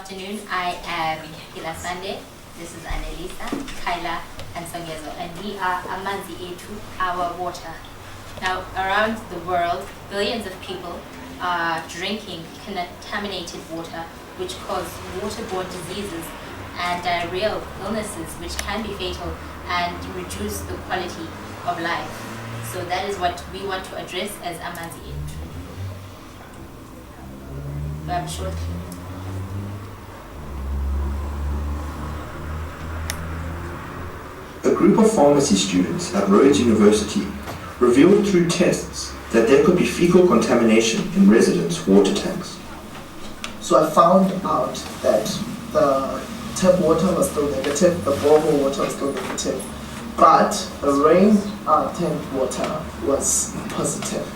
afternoon. I am Kila Sande. This is Annelisa, Kyla, and Songezo, and we are Amanzi Ethu, our water. Now, around the world, billions of people are drinking contaminated water, which cause waterborne diseases and diarrheal illnesses, which can be fatal and reduce the quality of life. So that is what we want to address as Amanzi Ethu. Shortly. A group of pharmacy students at Rhodes University revealed through tests that there could be fecal contamination in residents' water tanks. So I found out that the tap water was still negative, the borehole water was still negative, but the rain tank water was positive.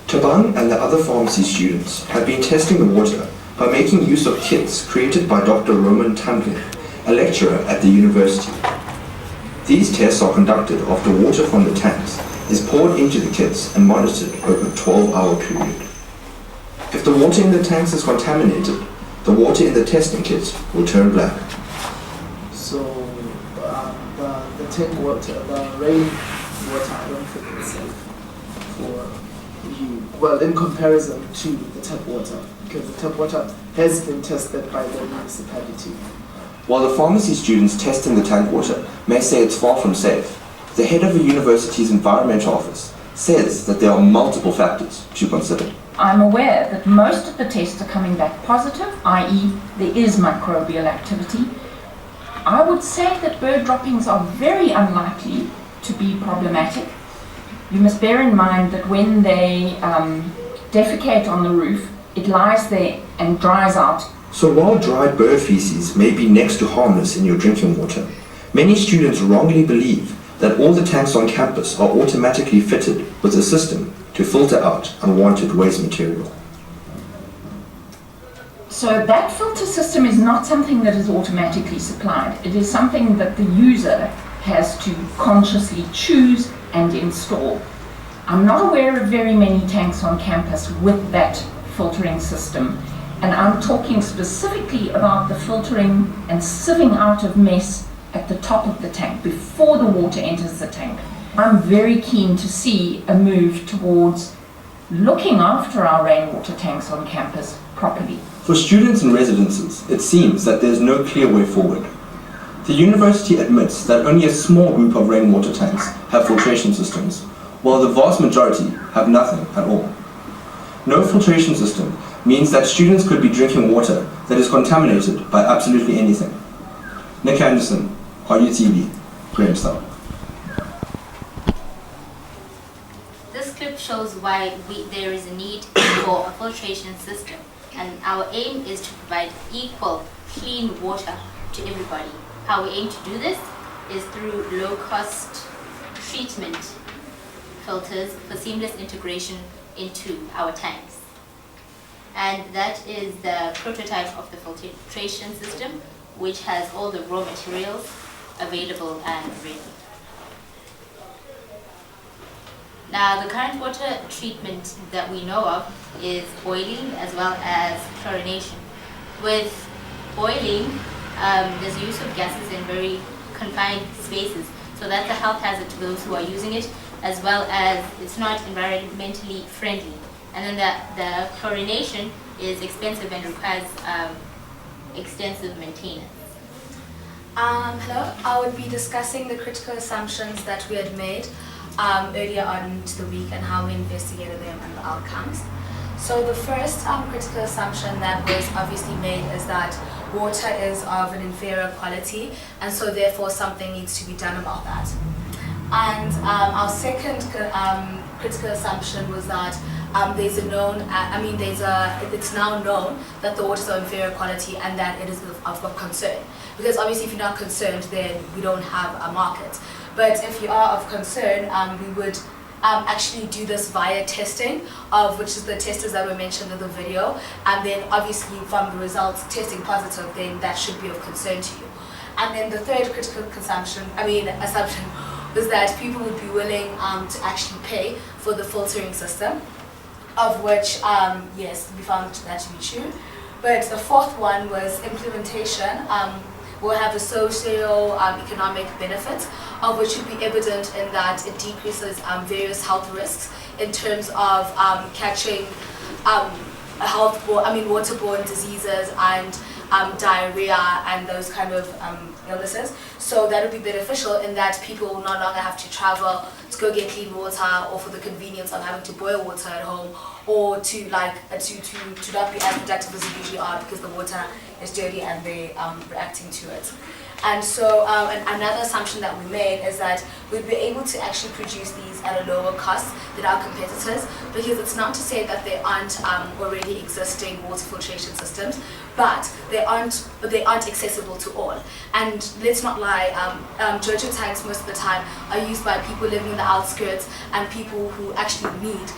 Tabang and the other pharmacy students have been testing the water by making use of kits created by Dr. Roman Tandler, a lecturer at the university. These tests are conducted after water from the tanks is poured into the kits and monitored over a 12-hour period. If the water in the tanks is contaminated, the water in the testing kits will turn black. So the tank water, the rain water, I don't think it's safe for you. Well, in comparison to the tap water, because the tap water has been tested by the municipality. While the pharmacy students testing the tank water may say it's far from safe, the head of the university's environmental office says that there are multiple factors to consider. I'm aware that most of the tests are coming back positive, i.e. there is microbial activity. I would say that bird droppings are very unlikely to be problematic. You must bear in mind that when they defecate on the roof, it lies there and dries out. So while dried bird feces may be next to harmless in your drinking water, many students wrongly believe that all the tanks on campus are automatically fitted with a system to filter out unwanted waste material. So that filter system is not something that is automatically supplied. It is something that the user has to consciously choose and install. I'm not aware of very many tanks on campus with that filtering system, and I'm talking specifically about the filtering and sieving out of mess at the top of the tank before the water enters the tank. I'm very keen to see a move towards looking after our rainwater tanks on campus properly. For students and residences, it seems that there's no clear way forward. The university admits that only a small group of rainwater tanks have filtration systems, while the vast majority have nothing at all. No filtration system means that students could be drinking water that is contaminated by absolutely anything. Nick Anderson, LOTv, Grahamstown. This clip shows why there is a need for a filtration system, and our aim is to provide equal, clean water to everybody. How we aim to do this is through low-cost treatment filters for seamless integration into our tanks. And that is the prototype of the filtration system, which has all the raw materials available and ready. Now, the current water treatment that we know of is boiling as well as chlorination. With boiling, there's use of gases in very confined spaces, so that's a health hazard to those who are using it, as well as it's not environmentally friendly. And then the chlorination is expensive and requires extensive maintenance. Hello, I would be discussing the critical assumptions that we had made earlier on into the week and how we investigated them and the outcomes. So the first critical assumption that was obviously made is that water is of an inferior quality, and so therefore something needs to be done about that. And our second critical assumption was that there's a known, it's now known that the water is of inferior quality and that it is of concern. Because obviously if you're not concerned, then we don't have a market. But if you are of concern, we would actually do this via testing, of which is the testers that were mentioned in the video, and then obviously from the results testing positive, then that should be of concern to you. And then the third critical assumption was that people would be willing to actually pay for the filtering system. of which, yes, we found that to be true. But the fourth one was implementation. Will have the socio-economic benefits, of which would be evident in that it decreases various health risks in terms of catching waterborne diseases and diarrhea and those kind of illnesses. So that would be beneficial in that people will no longer have to travel to go get clean water, or for the convenience of having to boil water at home, or to not be as productive as they usually are because the water is dirty and they're reacting to it. And so another assumption that we made is that we'd be able to actually produce these at a lower cost than our competitors, because it's not to say that there aren't already existing water filtration systems, but they aren't accessible to all. And let's not lie, Jojo tanks most of the time are used by people living in the outskirts and people who actually need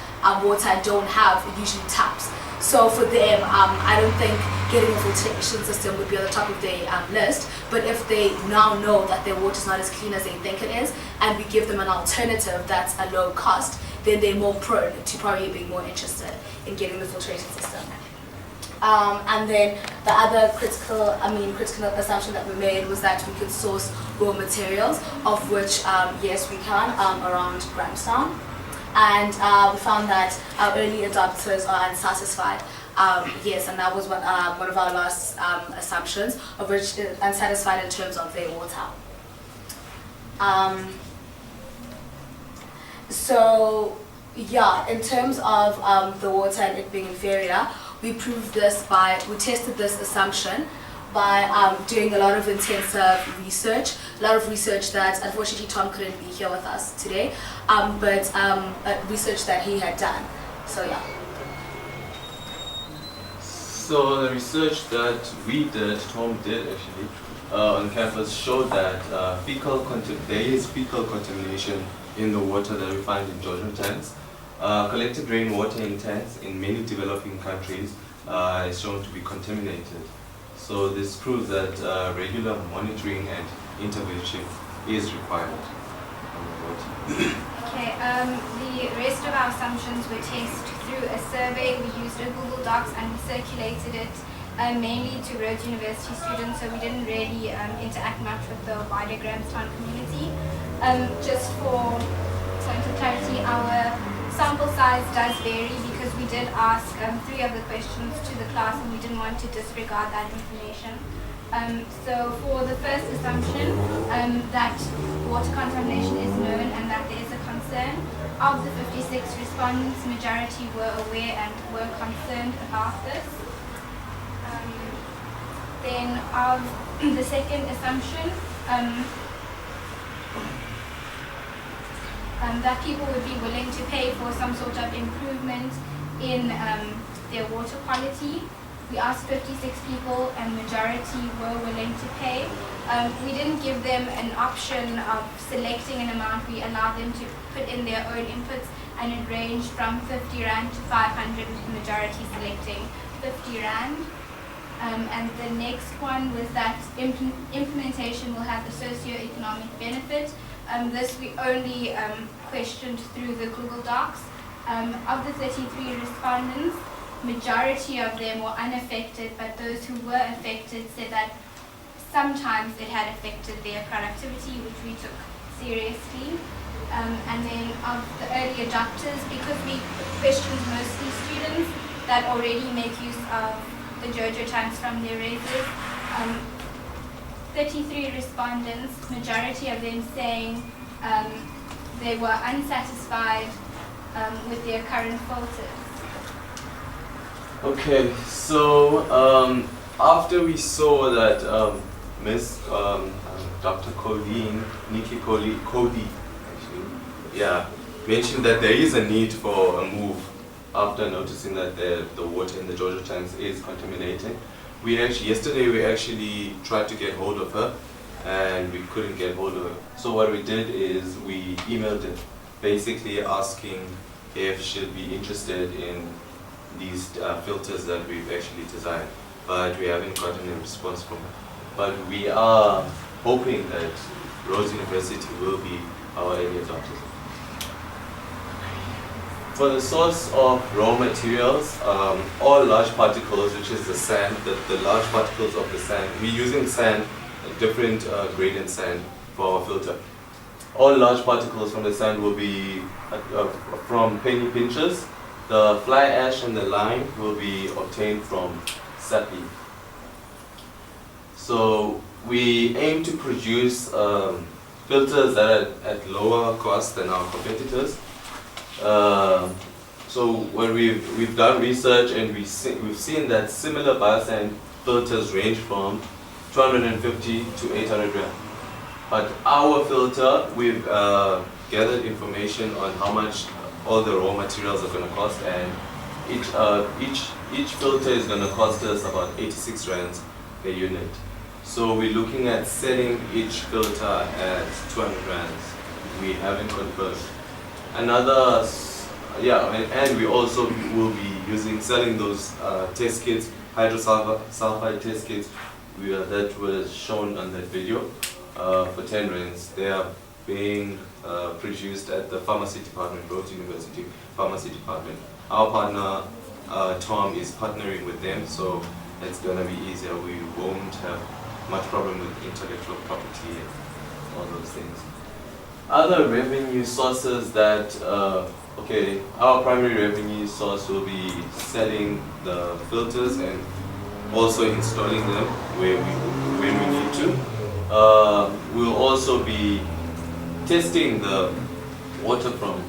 water and don't have usually taps. So for them, I don't think getting a filtration system would be on the top of their list, but if they now know that their water is not as clean as they think it is, and we give them an alternative that's a low cost, then they're more prone to probably being more interested in getting the filtration system. And then the other critical assumption that we made was that we could source raw materials, of which, yes, we can, around Grahamstown. And we found that our early adopters are unsatisfied. Yes, and that was one of our last assumptions, of which unsatisfied in terms of their water. So, yeah, in terms of the water and it being inferior, we tested this assumption by doing a lot of intensive research, that unfortunately Tom couldn't be here with us today, but research that he had done. So yeah. So the research that Tom did actually, on campus showed that there is fecal contamination in the water that we find in Georgian tanks. Collected rainwater in tanks in many developing countries is shown to be contaminated. So this proves that regular monitoring and intervention is required on the water. Okay, the rest of our assumptions were tested through a survey. We used a Google Docs and we circulated it mainly to Rhodes University students, so we didn't really interact much with the wider Grahamstown community. Just for some clarity, our sample size does vary because we did ask 3 of the questions to the class and we didn't want to disregard that information. So for the first assumption, that water contamination is known and that there is a concern, of the 56 respondents, majority were aware and were concerned about this. Then of the second assumption, that people would be willing to pay for some sort of improvement in their water quality. We asked 56 people and majority were willing to pay. We didn't give them an option of selecting an amount. We allowed them to put in their own inputs, and it ranged from 50 Rand to 500, with the majority selecting 50 Rand. And the next one was that implementation will have a socio-economic benefit. This we only questioned through the Google Docs. Of the 33 respondents, majority of them were unaffected, but those who were affected said that sometimes it had affected their productivity, which we took seriously. And then of the early adopters, because we questioned mostly students that already make use of the JoJo tanks from their raises, 33 respondents, majority of them saying they were unsatisfied with their current filters. Okay, so after we saw that Miss Dr. Nikki Cody, actually, yeah, mentioned that there is a need for a move after noticing that the water in the JoJo tanks is contaminated. Yesterday we actually tried to get hold of her and we couldn't get hold of her. So what we did is we emailed her, basically asking if she'd be interested in these filters that we've actually designed, but we haven't gotten a response from her. But we are hoping that Rhodes University will be our early adopters. For the source of raw materials, all large particles, which is the sand, the large particles of the sand, we're using sand, a different gradient sand for our filter. All large particles from the sand will be from penny pinchers. The fly ash and the lime will be obtained from sappy. So we aim to produce filters that are at lower cost than our competitors. So when we've done research and we've seen that similar biosand filters range from 250 to 800 rand. But our filter, we've gathered information on how much all the raw materials are going to cost, and each filter is going to cost us about 86 rands per unit. So we're looking at selling each filter at 200 rands. We haven't confirmed. Another, and we also will be selling those test kits, hydrosulfide test kits that was shown on that video for 10 rands. They are being produced at the pharmacy department, Rhodes University pharmacy department. Our partner Tom is partnering with them, so it's going to be easier. We won't have much problem with intellectual property and all those things. Other revenue sources that, our primary revenue source will be selling the filters and also installing them when we need to. We'll also be testing the water from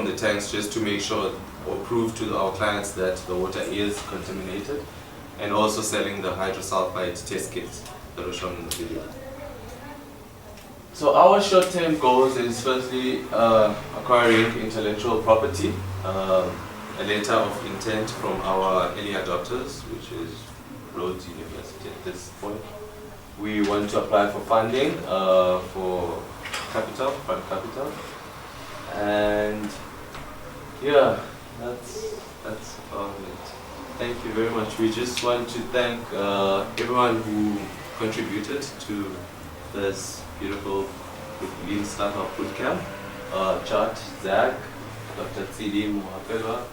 the tanks just to make sure or prove to our clients that the water is contaminated, and also selling the hydrosulfide test kits that were shown in the video. So our short-term goals is firstly acquiring intellectual property, a letter of intent from our early adopters, which is Rhodes University at this point. We want to apply for funding for fund capital, and yeah, that's about it. Thank you very much. We just want to thank everyone who contributed to this beautiful Lean Startup Bootcamp. Chart, Zach, Dr. Tshidi, Mohapeloa,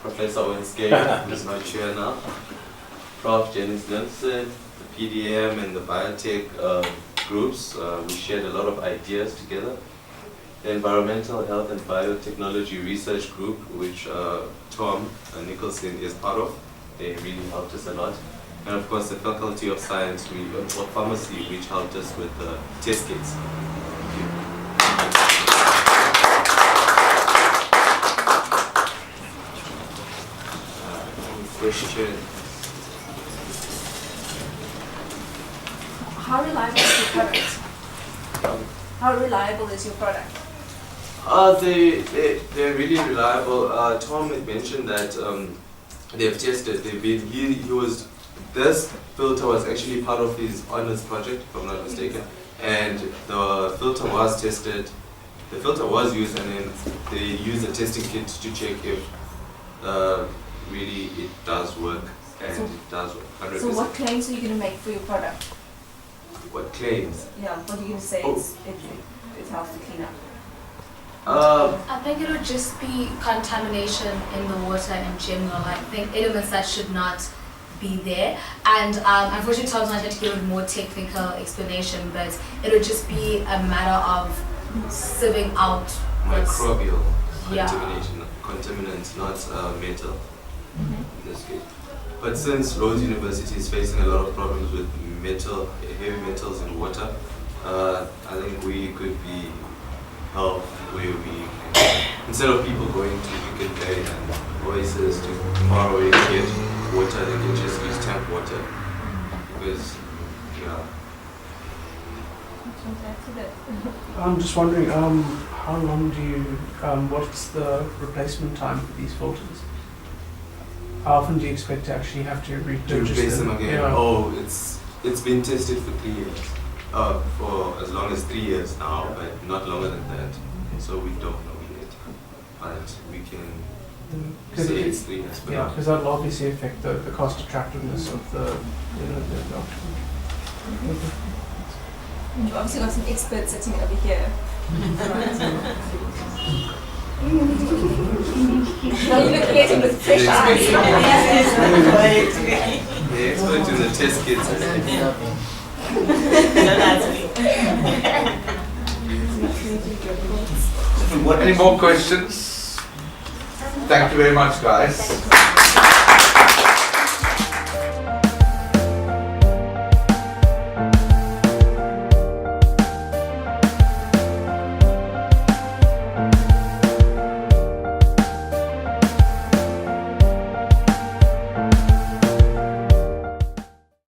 Professor Wenske, who's not here now, Prof. Janice Nelson, the PDEM and the biotech groups. We shared a lot of ideas together. The Environmental Health and Biotechnology Research Group, which Tom Nicholson is part of. They really helped us a lot. And of course the Faculty of Science or Pharmacy, which helped us with the test kits. Thank you. Question. How reliable is your product? How reliable is your product? They're really reliable. Tom had mentioned that they've tested. This filter was actually part of his honors project, if I'm not mistaken, and the filter was tested. The filter was used, and then they used a testing kit to check if really it does work, and it does work 100%. So what claims are you going to make for your product? What claims? Yeah, what are you going to say it helps to clean up? I think it would just be contamination in the water in general. I think elements that should not be there. And unfortunately, Tom's not here to give a more technical explanation, but it would just be a matter of sieving out microbial contamination, contaminants, not metal in this case. But since Rhodes University is facing a lot of problems with heavy metals in water, I think we could be helped where we, instead of people going to Pick Bay and Oasis to far away to get water, they can just use tap water. Because, I'm just wondering, how long do you, what's the replacement time for these filters? How often do you expect to actually have to replace them again? Yeah. Oh, it's been tested for 3 years. For as long as 3 years now, but not longer than that. So we don't know yet. But we can say it's 3 years. But yeah, because that'll obviously affect the cost attractiveness of the document. You've obviously got some experts sitting over here. You're looking at it with fresh eyes. The expert in the test kits. Any more questions? Thank you very much, guys.